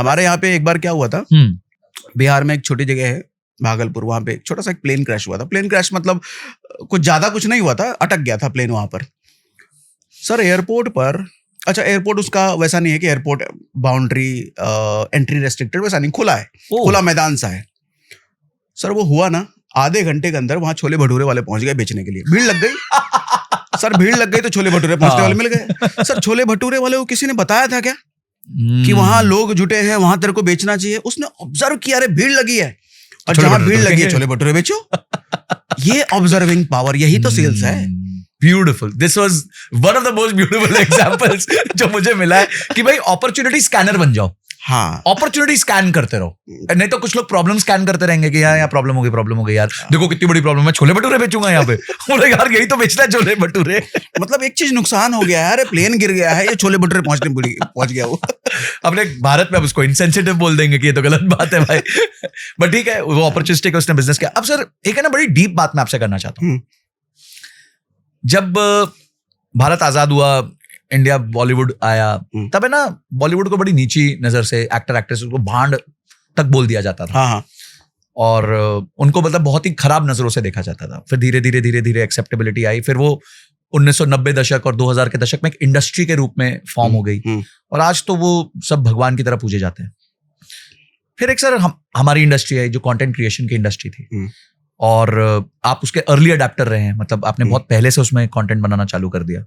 हमारे यहाँ पे एक बार क्या हुआ था, बिहार में एक छोटी जगह है भागलपुर, वहां पे एक छोटा सा एक प्लेन क्रैश हुआ था। प्लेन क्रैश मतलब कुछ नहीं हुआ था, अटक गया था प्लेन वहां पर। सर एयरपोर्ट पर, अच्छा एयरपोर्ट उसका वैसा नहीं है कि एयरपोर्ट बाउंड्री एंट्री रेस्ट्रिक्टेड, वैसा नहीं, खुला है, खुला मैदान सा है। सर वो हुआ ना, आधे घंटे के अंदर वहां छोले भटूरे वाले पहुंच गए बेचने के लिए। भीड़ लग गई सर, भीड़ लग गई तो छोले भटूरे पहुंचने वाले मिल गए। सर छोले भटूरे वाले को किसी ने बताया था क्या कि वहां लोग जुटे हैं, वहां तेरे को बेचना चाहिए? उसने ऑब्जर्व किया, अरे भीड़ लगी है और जहां भीड़ लगी है छोले भटूरे बेचो। ये ऑब्जर्विंग पावर, यही तो सेल्स है। Beautiful, this was one of the most beautiful examples जो मुझे मिला है कि भाई अपॉर्चुनिटी स्कैनर बन जाओ। हाँ, अपॉर्चुनिटी स्कैन करते रहो, नहीं तो कुछ लोग प्रॉब्लम स्कैन करते रहेंगे कि यार प्रॉब्लम हो गई यार, देखो कितनी बड़ी प्रॉब्लम है, छोले भटूरे बेचूंगा यहाँ पे। बोले यार यही तो बेचना है, छोले भटूरे। मतलब एक चीज नुकसान हो गया है, अरे प्लेन गिर गया है, ये छोले भटूरे पहुंच गया वो। अपने भारत में अब उसको इनसेंसिटिव बोल देंगे कि ये तो गलत बात है भाई, बट ठीक है, वो अपॉर्चुनिस्टिक है, उसने बिजनेस किया। अब सर एक है ना बड़ी डीप बात मैं आपसे करना चाहता हूँ। जब भारत आजाद हुआ, इंडिया बॉलीवुड आया, तब है ना बॉलीवुड को बड़ी नीची नजर से एक्टर एक्ट्रेस को भांड तक बोल दिया जाता था। हाँ। और उनको मतलब बहुत ही खराब नजरों से देखा जाता था। फिर धीरे धीरे एक्सेप्टेबिलिटी आई, फिर वो 1990 दशक और 2000 के दशक में एक इंडस्ट्री के रूप में फॉर्म हो गई, और आज तो वो सब भगवान की तरह पूजे जाते हैं। फिर एक सर हमारी इंडस्ट्री है जो कंटेंट क्रिएशन की इंडस्ट्री थी, और आप उसके अर्ली अडेप्टर रहे हैं, मतलब आपने बहुत पहले से उसमें कंटेंट बनाना चालू कर दिया।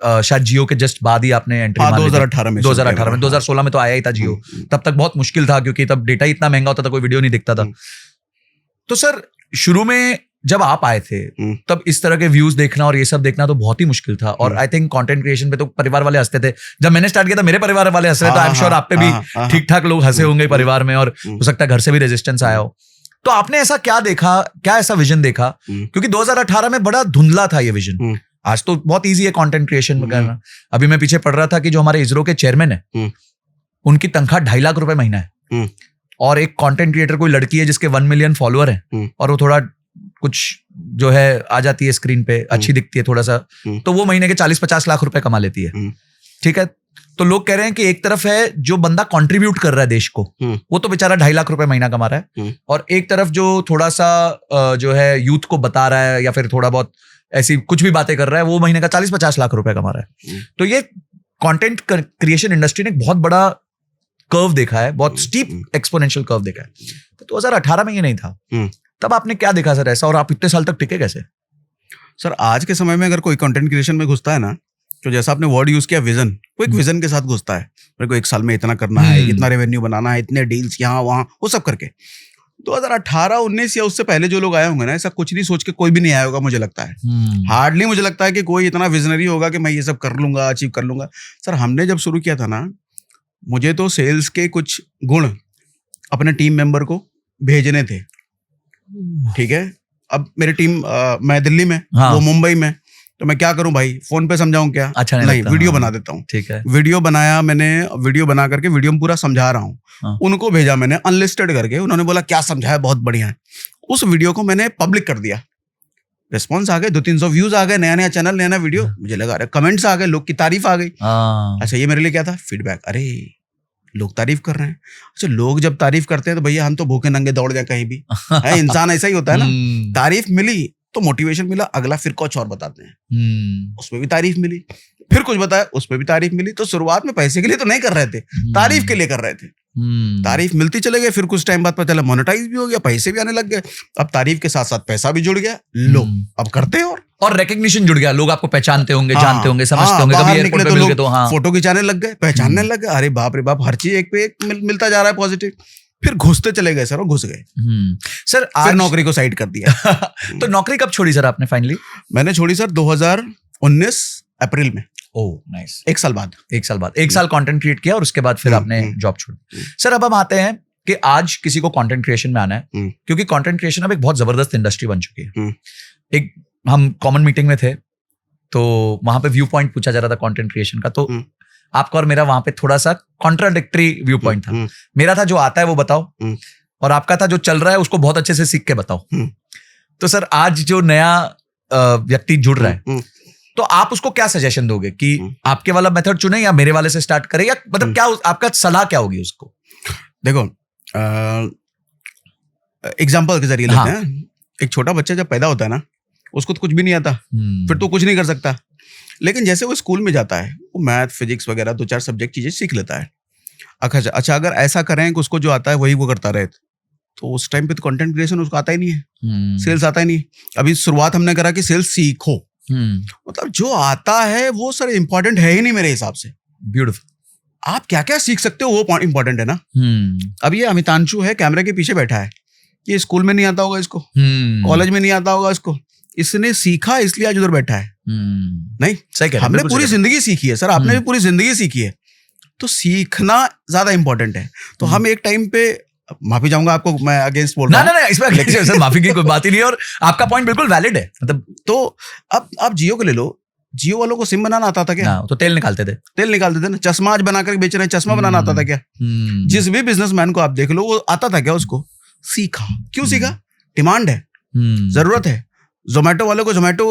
शायद जियो के जस्ट बाद ही आपने एंट्री मारी 2018 में 2016 में तो आया ही था जियो। तब तक बहुत मुश्किल था क्योंकि तब डेटा इतना महंगा होता था, कोई वीडियो नहीं दिखता था। तो सर शुरू में जब आप आए थे तब इस तरह के व्यूज देखना और ये सब देखना तो बहुत ही मुश्किल था, और आई थिंक कंटेंट क्रिएशन पे तो परिवार वाले हंसते थे। जब मैंने स्टार्ट किया था मेरे परिवार वाले हंस रहे, तो आई एम श्योर आप पे भी ठीक ठाक लोग हंसे होंगे परिवार में, और हो सकता है घर से भी रेजिस्टेंस आया हो। तो आपने ऐसा क्या देखा, क्या ऐसा विजन देखा? क्योंकि 2018 में बड़ा धुंधला था ये विजन। आज तो बहुत इजी है कंटेंट क्रिएशन में करना। अभी मैं पीछे पढ़ रहा था कि जो हमारे इसरो के चेयरमैन है उनकी तनख्वाह 2.5 लाख रुपए महीना है, और एक कंटेंट क्रिएटर कोई लड़की है जिसके 1 मिलियन फॉलोअर है, और वो थोड़ा कुछ जो है आ जाती है स्क्रीन पे, अच्छी दिखती है थोड़ा सा, तो वो महीने के 40-50 लाख रुपए कमा लेती है। ठीक है, तो लोग कह रहे हैं कि एक तरफ है जो बंदा कंट्रीब्यूट कर रहा है देश को, वो तो बेचारा 2.5 लाख रुपए महीना कमा रहा है, और एक तरफ जो थोड़ा सा जो है यूथ को बता रहा है या फिर थोड़ा बहुत ऐसी कुछ भी बातें कर रहा है, वो महीने का 40-50 लाख रुपए कमा रहा है। तो ये कंटेंट क्रिएशन इंडस्ट्री ने एक बहुत बड़ा कर्व देखा है, बहुत स्टीप एक्सपोनेंशियल कर्व देखा है। तो 2018 में ये नहीं था, तब आपने क्या देखा सर ऐसा, और आप इतने साल तक टिके कैसे? सर आज के समय में अगर कोई कंटेंट क्रिएशन में घुसता है ना, तो जैसा आपने वर्ड यूज किया विजन, वो एक विजन के साथ घुसता है। मेरे को 1 साल में इतना करना है, इतना रेवेन्यू बनाना है, इतने डील्स यहाँ वहां, वो सब करके 2018-19 या उससे पहले जो लोग आए होंगे ना, ऐसा कुछ नहीं सोच के कोई भी नहीं आया होगा मुझे लगता है। हार्डली मुझे लगता है कि कोई इतना विजनरी होगा कि मैं ये सब कर लूंगा, अचीव कर लूंगा। सर हमने जब शुरू किया था ना, मुझे तो सेल्स के कुछ गुण अपने टीम मेंबर को भेजने थे। ठीक है, अब मेरी टीम मैं दिल्ली में, वो मुंबई में, तो मैं क्या करूं भाई, फोन पे समझाऊं क्या? अच्छा नहीं, वीडियो बना देता हूँ। ठीक है, वीडियो बनाया मैंने, वीडियो बना करके वीडियो में पूरा समझा रहा हूँ। उनको भेजा मैंने अनलिस्टेड करके, उन्होंने बोला क्या समझाया, बहुत बढ़िया है। उस वीडियो को मैंने पब्लिक कर दिया, रिस्पॉन्स आ गए, 200-300 व्यूज आ गए, नया चैनल, नया वीडियो, मुझे लगा अरे कमेंट्स आ गए, लोग की तारीफ आ गई। अच्छा ये मेरे लिए क्या था, फीडबैक, अरे लोग तारीफ कर रहे हैं। अच्छा लोग जब तारीफ करते हैं तो भैया हम तो भूखे नंगे दौड़ जाए कहीं भी, है इंसान ऐसा ही होता है ना। तारीफ मिली तो मोटिवेशन मिला, अगला फिर कुछ और बताते हैं, उसमें भी तारीफ मिली, फिर कुछ बताया, उसमें भी तारीफ मिली। तो शुरुआत में पैसे के लिए तो नहीं कर रहे थे, तारीफ के लिए कर रहे थे। तारीफ मिलती चले गए, फिर कुछ टाइम बाद पता चला मोनेटाइज भी हो गया, पैसे भी आने लग गए। अब तारीफ के साथ साथ पैसा भी जुड़ गया, लोग अब करते हैं, और रिकग्निशन जुड़ गया, लोग आपको पहचानते होंगे, जानते होंगे, समझते होंगे। कभी एयरपोर्ट पे मिल गए तो फोटो खिंचाने लग गए, पहचानने लग गए, अरे बाप रे बाप, हर चीज एक पे एक मिलता जा रहा है पॉजिटिव। फिर घुसते चले गए सर, और घुस गए। सर आज नौकरी को साइड कर दिया। तो नौकरी कब छोड़ी सर आपने फाइनली? मैंने छोड़ी सर 2019 अप्रैल में। ओह नाइस, 1 साल बाद। 1 साल कंटेंट क्रिएट किया और उसके बाद फिर आपने जॉब छोड़ी। सर अब हम आते हैं कि आज किसी को कंटेंट क्रिएशन में आना है, क्योंकि कंटेंट क्रिएशन अब एक बहुत जबरदस्त इंडस्ट्री बन चुकी है। एक हम कॉमन मीटिंग में थे, तो वहां पे व्यू पॉइंट पूछा जा रहा था कंटेंट क्रिएशन का, तो आपका और मेरा वहां पे थोड़ा सा कॉन्ट्राडिक्टरी व्यू पॉइंट था। मेरा था जो आता है वो बताओ, और आपका था जो चल रहा है उसको बहुत अच्छे से सीख के बताओ। तो सर आज जो नया व्यक्ति जुड़ रहा है, तो आप उसको क्या सजेशन दोगे कि आपके वाला मेथड चुने या मेरे वाले से स्टार्ट करे, या मतलब क्या आपका सलाह क्या होगी उसको? देखो एग्जाम्पल के जरिए लेते हैं। एक छोटा बच्चा जब पैदा होता है ना, उसको तो कुछ भी नहीं आता, फिर तो कुछ नहीं कर सकता। लेकिन जैसे वो स्कूल में जाता है, वो मैथ फिजिक्स वगैरह 2-4 सब्जेक्ट चीजें सीख लेता है। अच्छा, अगर ऐसा करें कि उसको जो आता है वही वो करता रहे, तो उस टाइम पे तो कंटेंट क्रिएशन उसको आता ही नहीं है, सेल्स आता ही नहीं। अभी शुरुआत हमने करा कि सेल्स सीखो, मतलब जो आता है वो सर इंपॉर्टेंट है ही नहीं मेरे हिसाब से। ब्यूटीफुल। आप क्या क्या सीख सकते हो वो इंपॉर्टेंट है ना। अब ये अमितांशु है, कैमरे के पीछे बैठा है, ये स्कूल में नहीं आता होगा इसको, कॉलेज में नहीं आता होगा इसको, इसने सीखा इसलिए आज उधर बैठा है। नहीं सही कह रहे हैं, हमने पूरी जिंदगी सीखी है सर, आपने भी पूरी जिंदगी सीखी है, तो सीखना ज्यादा इंपॉर्टेंट है। तो हम एक टाइम पे, माफी चाहूंगा आपको, मैं अगेंस्ट बोल रहा हूं। ना, इसमें सर माफी की कोई बात ही नहीं है, और आपका पॉइंट बिल्कुल वैलिड है। मतलब तो अब आप जियो को ले लो, जियो वालों को सिम बनाना आता था क्या? तो तेल निकालते थे ना। चश्मा आज बनाकर बेच रहे हैं, चश्मा बनाना आता था क्या? जिस भी बिजनेसमैन को आप देख लो, वो आता था क्या? उसको सीखा। क्यों सीखा? डिमांड है, जरूरत है। जोमेटो वालों को जोमेटो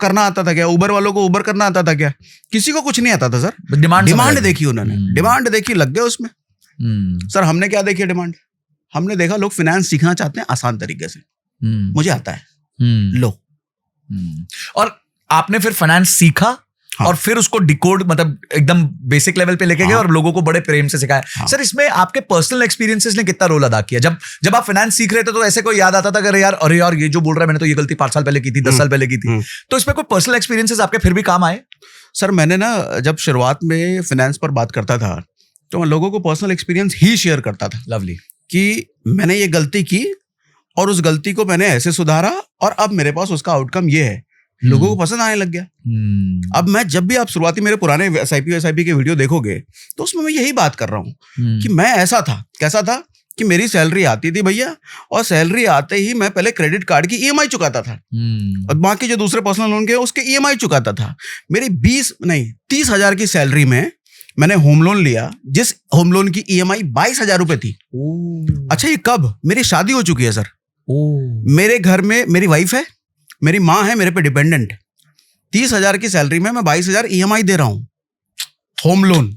करना आता था क्या? उबर वालों को उबर करना आता था क्या? किसी को कुछ नहीं आता था सर। डिमांड देखी उन्होंने, डिमांड देखी, लग गए उसमें। सर हमने क्या देखी डिमांड? हमने देखा लोग फाइनेंस सीखना चाहते हैं आसान तरीके से, मुझे आता है, लो। और आपने फिर फाइनेंस सीखा, हाँ। और फिर उसको डिकोड, मतलब एकदम बेसिक लेवल पे लेके गए, हाँ। और लोगों को बड़े प्रेम से सिखाया। हाँ। सर इसमें आपके पर्सनल एक्सपीरियंसेस ने कितना रोल अदा किया? जब आप फाइनेंस सीख रहे थे तो ऐसे कोई याद आता था कि अरे यार ये जो बोल रहा है, मैंने तो ये गलती 5 साल पहले की थी, 10 साल पहले की थी, तो इसमें कोई पर्सनल एक्सपीरियंसेस आपके फिर भी काम आए? सर मैंने ना जब शुरुआत में फाइनेंस पर बात करता था तो मैं लोगों को पर्सनल एक्सपीरियंस ही शेयर करता था। लवली। कि मैंने ये गलती की और उस गलती को मैंने ऐसे सुधारा और अब मेरे पास उसका आउटकम ये है। लोगों को पसंद आने लग गया। अब मैं जब भी आप शुरुआती मेरे पुराने एसआईपी के वीडियो देखोगे तो उसमें मैं यही बात कर रहा हूँ कि मैं ऐसा था, कैसा था कि मेरी सैलरी आती थी भैया, और सैलरी आते ही मैं पहले क्रेडिट कार्ड की ईएमआई चुकाता था, और बाकी जो दूसरे पर्सनल लोन के उसके ईएमआई चुकाता था। मेरी 30 हजार की सैलरी में मैंने होम लोन लिया, जिस होम लोन की ईएमआई 22,000 रुपए थी। अच्छा ये कब? मेरी शादी हो चुकी है सर, मेरे घर में मेरी वाइफ है, मेरी माँ है मेरे पे डिपेंडेंट। 30,000 की सैलरी में मैं 22,000 ईएमआई दे रहा हूं, होम लोन।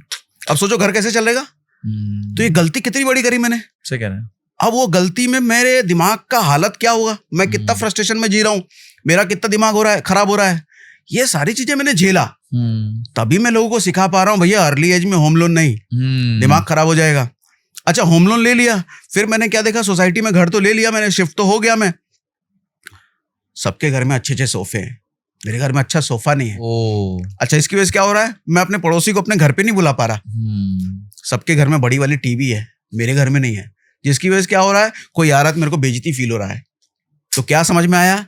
अब सोचो घर कैसे चलेगा? तो ये गलती कितनी बड़ी करी मैंने। सही कह रहे हैं। अब वो गलती में मेरे दिमाग का हालत क्या होगा, मैं कितना फ्रस्ट्रेशन में जी रहा हूं, मेरा कितना दिमाग हो रहा है, खराब हो रहा है, ये सारी चीजें मैंने झेला। तभी मैं लोगों को सिखा पा रहा हूं भैया अर्ली एज में होम लोन नहीं, दिमाग खराब हो जाएगा। अच्छा होम लोन ले लिया, फिर मैंने क्या देखा, सोसाइटी में घर तो ले लिया मैंने, शिफ्ट तो हो गया मैं। सबके घर में अच्छे सोफे हैं, मेरे घर में अच्छा सोफा नहीं है। अच्छा इसकी वजह से क्या हो रहा है, मैं अपने पड़ोसी को अपने घर पे नहीं बुला पा रहा। सबके घर में बड़ी वाली टीवी है, मेरे घर में नहीं है, जिसकी वजह से क्या हो रहा है, कोई आ रहा है तो मेरे को बेइज्जती फील हो रहा है। तो क्या समझ में आया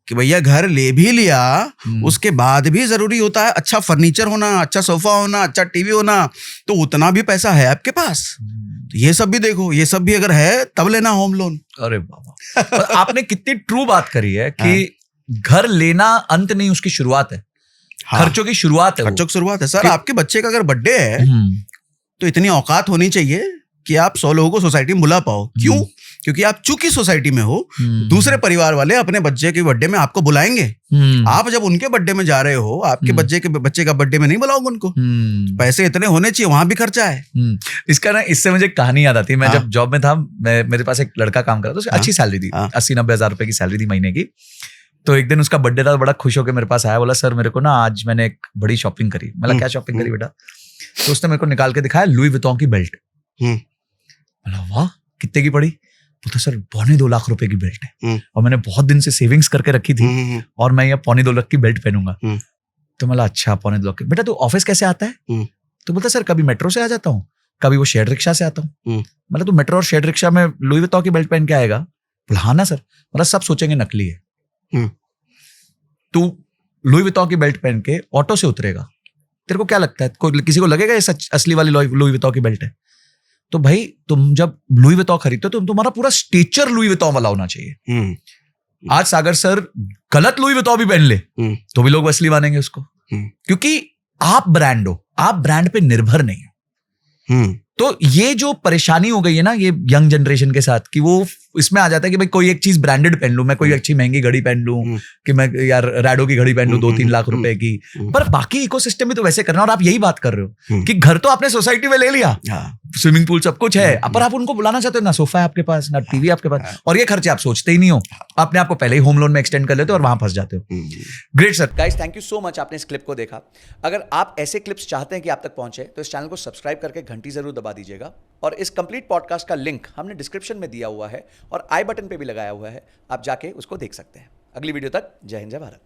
कि भैया घर ले भी लिया, उसके बाद भी जरूरी होता है अच्छा फर्नीचर होना, अच्छा सोफा होना, अच्छा टीवी होना, तो उतना भी पैसा है आपके पास, तो ये सब भी देखो, ये सब भी अगर है तब लेना होम लोन। अरे बाबा आपने कितनी ट्रू बात करी है कि घर लेना अंत नहीं, उसकी शुरुआत है। हाँ। खर्चों की शुरुआत है, खर्चों की शुरुआत है सर। आपके बच्चे का अगर बर्थडे है तो इतनी औकात होनी चाहिए कि आप 100 लोगों को सोसाइटी में बुला पाओ। क्यों? क्योंकि आप चूंकि सोसाइटी में हो, दूसरे परिवार वाले अपने बच्चे के बर्थडे में आपको बुलाएंगे। आप जब उनके बर्थडे में जा रहे हो, आपके बच्चे का बर्थडे में नहीं बुलाओगे उनको। पैसे इतने होने चाहिए, वहां भी खर्चा है। इसका ना, इससे मुझे एक कहानी याद आती है। मैं जब जॉब में था, मेरे पास एक लड़का काम कर रहा था, उसकी अच्छी सैलरी थी, 80-90 हजार रुपए की सैलरी थी महीने की। तो एक दिन उसका बर्थडे था, बड़ा खुश होकर मेरे पास आया, बोला सर मेरे को ना आज मैंने एक बड़ी शॉपिंग करी। मतलब क्या शॉपिंग करी बेटा? तो उसने मेरे को निकाल के दिखाया लुई विटॉन की बेल्ट। बोला वाह कितने की पड़ी? तो सर 2.25 लाख रुपए की बेल्ट है, और मैंने बहुत दिन से सेविंग्स करके रखी थी, और मैं ये 2.25 लाख की बेल्ट पहनूंगा। तो मतलब अच्छा 2.25 लाख। बेटा तू ऑफिस कैसे आता है? तो बोलता सर कभी मेट्रो से आ जाता हूँ, कभी वो शेयर रिक्शा से आता हूँ। मतलब तू मेट्रो और शेयर रिक्शा में लुई विटॉन की बेल्ट पहन के आएगा? बोला हाँ ना सर। मतलब सब सोचेंगे नकली है। तू लुई विटॉन की बेल्ट पहन के ऑटो से उतरेगा, तेरे को क्या लगता है कोई किसी को लगेगा ये सच असली वाली लुई विटॉन की बेल्ट है? तो भाई तुम जब लुई विटॉन खरीदते हो तो तुम्हारा पूरा स्टेचर लुई विटॉन वाला होना चाहिए। आज सागर सर गलत लुई विटॉन भी पहन ले तो भी लोग असली मानेंगे उसको, क्योंकि आप ब्रांड हो, आप ब्रांड पे निर्भर नहीं हो। तो ये जो परेशानी हो गई है ना ये यंग जनरेशन के साथ, कि वो इसमें आ जाता है कि भाई कोई एक चीज ब्रांडेड पहन लूं, मैं कोई अच्छी महंगी घड़ी पहन लूं, कि मैं यार रैडो की घड़ी पहन लूं 2-3 लाख रुपए की, पर बाकी इकोसिस्टम भी तो वैसे करना। और आप यही बात कर रहे हो कि घर तो आपने सोसाइटी में ले लिया, स्विमिंग पूल सब कुछ है, पर आप उनको बुलाना चाहते हो, ना सोफा है आपके पास, ना टीवी आपके पास, और ये खर्चे आप सोचते ही नहीं हो, अपने आप को पहले ही होम लोन में एक्सटेंड कर लेते हो और वहां फंस जाते हो। Great sir, guys thank you so much, आपने इस क्लिप को देखा। अगर आप ऐसे क्लिप्स चाहते हैं कि आप तक पहुंचे तो इस चैनल को सब्सक्राइब करके घंटी जरूर दबा दीजिएगा, और इस कंप्लीट पॉडकास्ट का लिंक हमने डिस्क्रिप्शन में दिया हुआ है और आई बटन पे भी लगाया हुआ है, आप जाके उसको देख सकते हैं। अगली वीडियो तक जय हिंद, जय भारत।